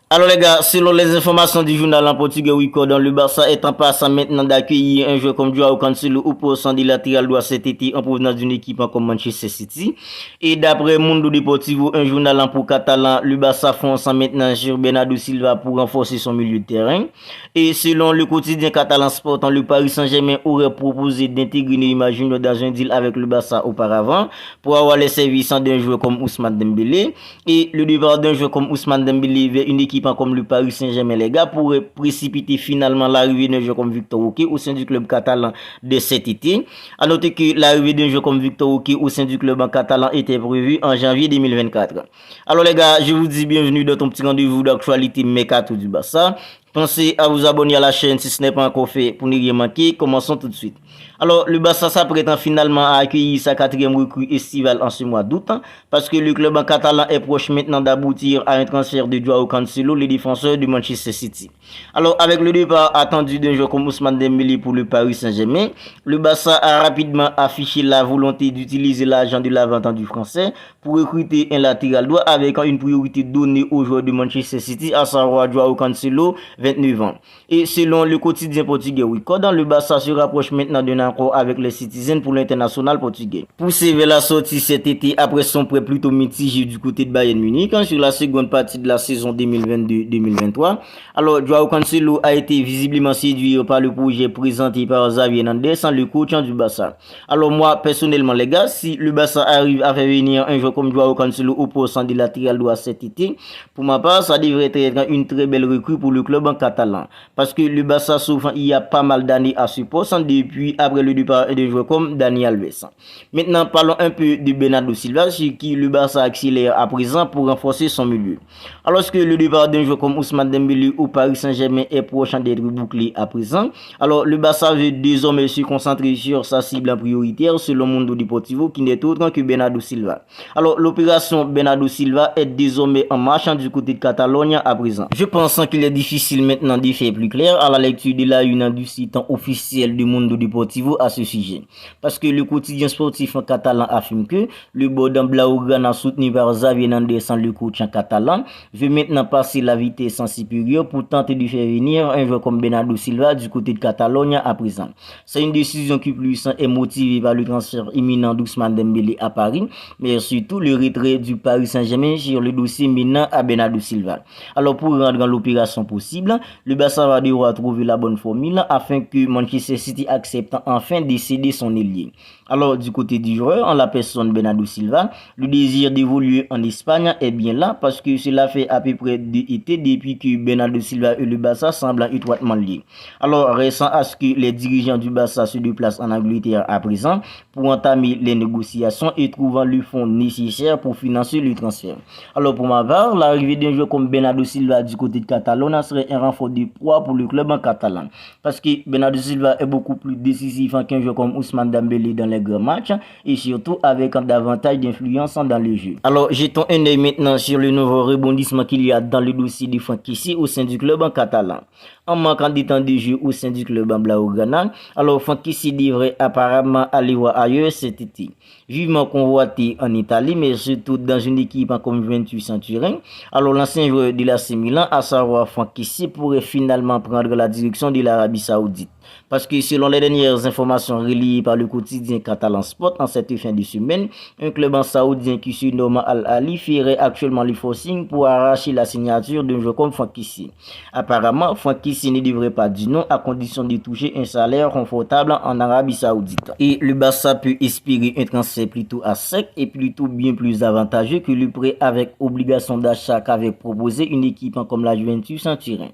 Alors les gars, selon les informations du journal en portugais Record, le Barça est en passe maintenant d'accueillir un joueur comme Joao Cancelo au poste de latéral droit cet été en provenance d'une équipe comme Manchester City. Et d'après Mundo Deportivo, un journal en pour catalan, le Barça fonce maintenant sur Bernardo Silva pour renforcer son milieu de terrain. Et selon le quotidien catalan Sport, le Paris Saint-Germain aurait proposé d'intégrer Neymar Junior dans un deal avec le Barça auparavant pour avoir les services d'un joueur comme Ousmane Dembélé. Et le départ d'un joueur comme Ousmane Dembélé vers une équipe comme le Paris Saint-Germain, les gars, pourrait précipiter finalement l'arrivée d'un joueur comme Victor Roque au sein du club catalan de cet été. A noter que l'arrivée d'un joueur comme Victor Roque au sein du club catalan était prévue en janvier 2024. Alors les gars, je vous dis bienvenue dans ton petit rendez-vous d'actualité Mercato du Barça. Pensez à vous abonner à la chaîne si ce n'est pas encore fait pour ne rien manquer. Commençons tout de suite. Alors, le Barça s'apprête finalement à accueillir sa quatrième recrue estivale en ce mois d'août, parce que le club en catalan est proche maintenant d'aboutir à un transfert de Joao Cancelo, le défenseur du Manchester City. Alors, avec le départ attendu d'un joueur comme Ousmane Dembélé pour le Paris Saint-Germain, le Barça a rapidement affiché la volonté d'utiliser l'argent de la vente du français pour recruter un latéral droit avec une priorité donnée aux joueurs de Manchester City, à savoir Joao Cancelo, 29 ans. Et selon le quotidien portugais Record, le Barça se rapproche maintenant d'un accord avec les Citizens pour l'international portugais. Poussé vers la sortie cet été après son prêt plutôt mitigé du côté de Bayern Munich sur la seconde partie de la saison 2022-2023. Alors, Joao Cancelo a été visiblement séduit par le projet présenté par Xavi Hernandez, le coach du Barça. Alors moi, personnellement les gars, si le Barça arrive à faire venir un joueur comme Joao Cancelo au poste de latéral droit cet été, pour ma part, ça devrait être une très belle recrue pour le club en catalan. Parce que le Barça souffre il y a pas mal d'années à ce poste depuis après le départ de joueurs comme Dani Alves. Maintenant, parlons un peu de Bernardo Silva, sur qui le Barça accélère à présent pour renforcer son milieu. Alors que le départ d'un joueur comme Ousmane Dembélé au Paris Saint-Germain est proche d'être bouclé à présent, alors le Barça veut désormais se concentrer sur sa cible en prioritaire selon Mundo Deportivo, qui n'est autre que Bernardo Silva. Alors l'opération Bernardo Silva est désormais en marche du côté de Catalogne à présent. Je pense qu'il est difficile maintenant d'y faire plus clair à la lecture de la une du site officiel du Mundo Deportivo à ce sujet. Parce que le quotidien sportif en catalan affirme que le Bordan Blaugrana soutenu par Xavi Hernandez, le coach en catalan, veut maintenant passer la vitesse en supérieure pour tenter de faire venir un joueur comme Bernardo Silva du côté de Catalogne à présent. C'est une décision qui plus est motivée par le transfert imminent d'Ousmane Dembélé à Paris, mais surtout le retrait du Paris Saint-Germain sur le dossier maintenant à Bernardo Silva. Alors pour rendre l'opération possible, le Barça va devoir trouver la bonne formule afin que Manchester City accepte enfin de céder son ailier. Alors du côté du joueur, en la personne Bernardo Silva, le désir d'évoluer en Espagne est bien là parce que cela fait à peu près 2 étés depuis que Bernardo Silva et le Barça semblent étroitement liés. Alors restant à ce que les dirigeants du Barça se déplacent en Angleterre à présent pour entamer les négociations et trouvant le fonds nécessaire pour financer le transfert. Alors pour ma part, l'arrivée d'un joueur comme Bernardo Silva du côté de Catalogne serait un renfort de poids pour le club en catalan. Parce que Bernardo Silva est beaucoup plus décisif qu'un joueur comme Ousmane Dembélé dans les grands matchs et surtout avec davantage d'influence dans le jeu. Alors jetons un œil maintenant sur le nouveau rebondissement qu'il y a dans le dossier de Franck Kessie au sein du club en catalan. En manquant de temps de jeu au sein du club en Blaugrana, alors Franck Kessie devrait apparemment aller voir ailleurs cet été. Vivement convoité en Italie, mais surtout dans une équipe comme Juventus en Turin, alors l'ancien joueur de l'AC Milan, à savoir Franck Kessie, pourrait finalement prendre la direction de l'Arabie Saoudite. Parce que selon les dernières informations relayées par le quotidien Catalan Sport en cette fin de semaine, un club en saoudien qui se nomme Al-Ali ferait actuellement le forcing pour arracher la signature d'un joueur comme Franck Kessie. Apparemment, Franck Kessie ne devrait pas dire non à condition de toucher un salaire confortable en Arabie Saoudite. Et le Barça peut espérer un transfert plutôt à sec et plutôt bien plus avantageux que le prêt avec obligation d'achat qu'avait proposé une équipe comme la Juventus en Turin.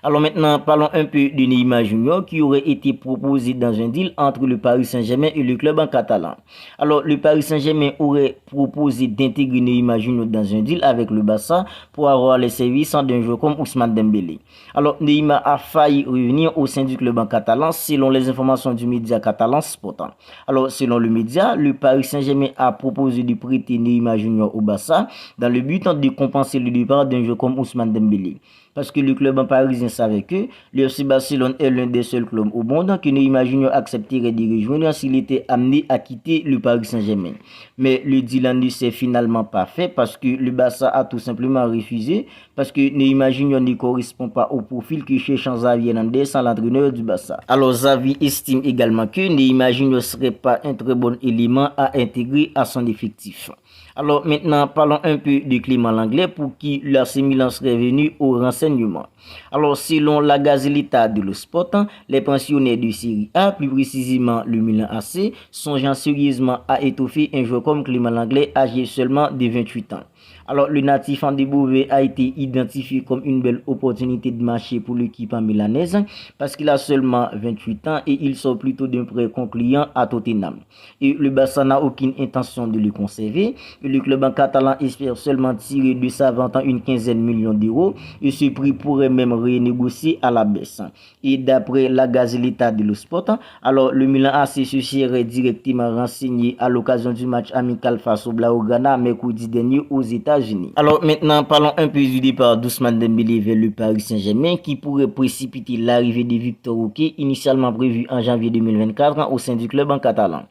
Alors maintenant, parlons un peu de Neymar Junior qui aurait été proposé dans un deal entre le Paris Saint-Germain et le club en catalan. Alors le Paris Saint-Germain aurait proposé d'intégrer Neymar Junior dans un deal avec le Barça pour avoir les services d'un joueur comme Ousmane Dembélé. Alors Neymar a failli revenir au sein du club en catalan selon les informations du média catalan Sport. Alors selon le média, le Paris Saint-Germain a proposé de prêter Neymar Junior au Barça dans le but de compenser le départ d'un joueur comme Ousmane Dembélé. Parce que le club parisien savait que le FC Barcelone est l'un des seuls clubs l'homme au monde que Neymar Junior accepterait de rejoindre s'il était amené à quitter le Paris Saint-Germain. Mais le deal ne s'est finalement pas fait parce que le Barça a tout simplement refusé parce que Neymar Junior ne correspond pas au profil que cherche Xavi Hernandez, l'entraîneur du Barça. Alors Xavi estime également que Neymar Junior ne serait pas un très bon élément à intégrer à son effectif. Alors maintenant, parlons un peu de Clément Lenglet pour qui l'AC Milan serait venu au renseignement. Alors selon la Gazzetta dello Sport, les pensionnaires de Série A, plus précisément le Milan AC, songent sérieusement à étoffer un joueur comme Clément Lenglet âgé seulement de 28 ans. Alors le natif André Beauvais a été identifié comme une belle opportunité de marché pour l'équipe milanaise parce qu'il a seulement 28 ans et il sort plutôt d'un prêt concluant à Tottenham. Et le Barça n'a aucune intention de le conserver. Et le club en catalan espère seulement tirer de sa vente une quinzaine de millions d'euros et ce prix pourrait même renégocier à la baisse. Et d'après la Gazzetta dello Sport, alors le Milan AC se serait directement renseigné à l'occasion du match amical face au Blaugrana mercredi dernier aux États-Unis. Alors maintenant, parlons un peu du départ d'Ousmane Dembélé vers le Paris Saint-Germain qui pourrait précipiter l'arrivée de Victor Roque, initialement prévu en janvier 2024 au sein du club en catalan.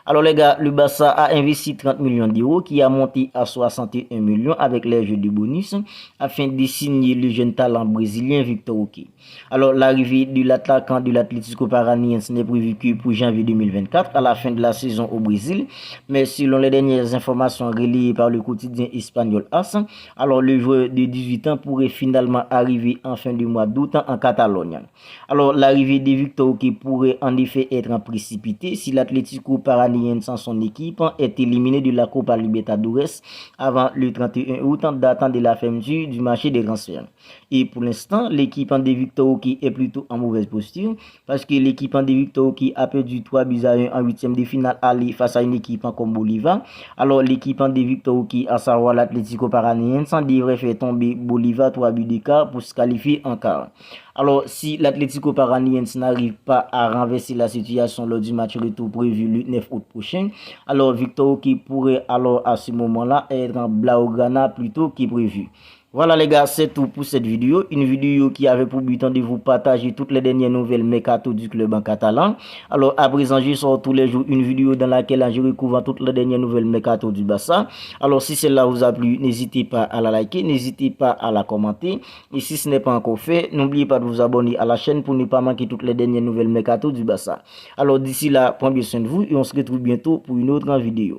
Alors les gars, le Barça a investi 30 millions d'euros qui a monté à 61 millions avec les jeux de bonus afin de signer le jeune talent brésilien Victor Roque. Alors l'arrivée de l'attaquant de l'Atlético Paranaense n'est prévue que pour janvier 2024 à la fin de la saison au Brésil, mais selon les dernières informations relayées par le quotidien espagnol AS, alors le joueur de 18 ans pourrait finalement arriver en fin du mois d'août en Catalogne. Alors l'arrivée de Victor Roque pourrait en effet être précipitée si l'Atlético Paranaense sans son équipe est éliminé de la Copa Libertadores avant le 31 août, datant de la fermeture du marché des transferts. Et pour l'instant, l'équipe de Victor Roque est plutôt en mauvaise posture parce que l'équipe de Victor Roque a perdu 3-1 en huitième de finale aller face à une équipe comme Bolívar. Alors l'équipe de Victor Roque, à savoir l'Atlético Paranaense, devrait faire tomber Bolívar 3 buts d'écart pour se qualifier en quart. Alors si l'Atlético Paranaense n'arrive pas à renverser la situation lors du match retour prévu le 9 août prochain, alors Victor Roque pourrait alors à ce moment-là être en Blaugrana plutôt que prévu. Voilà les gars, c'est tout pour cette vidéo. Une vidéo qui avait pour but de vous partager toutes les dernières nouvelles mercato du club en catalan. Alors à présent, je sors tous les jours une vidéo dans laquelle je recouvre toutes les dernières nouvelles mercato du Barça. Alors si celle-là vous a plu, n'hésitez pas à la liker, n'hésitez pas à la commenter. Et si ce n'est pas encore fait, n'oubliez pas de vous abonner à la chaîne pour ne pas manquer toutes les dernières nouvelles mercato du Barça. Alors d'ici là, prenez bien soin de vous et on se retrouve bientôt pour une autre vidéo.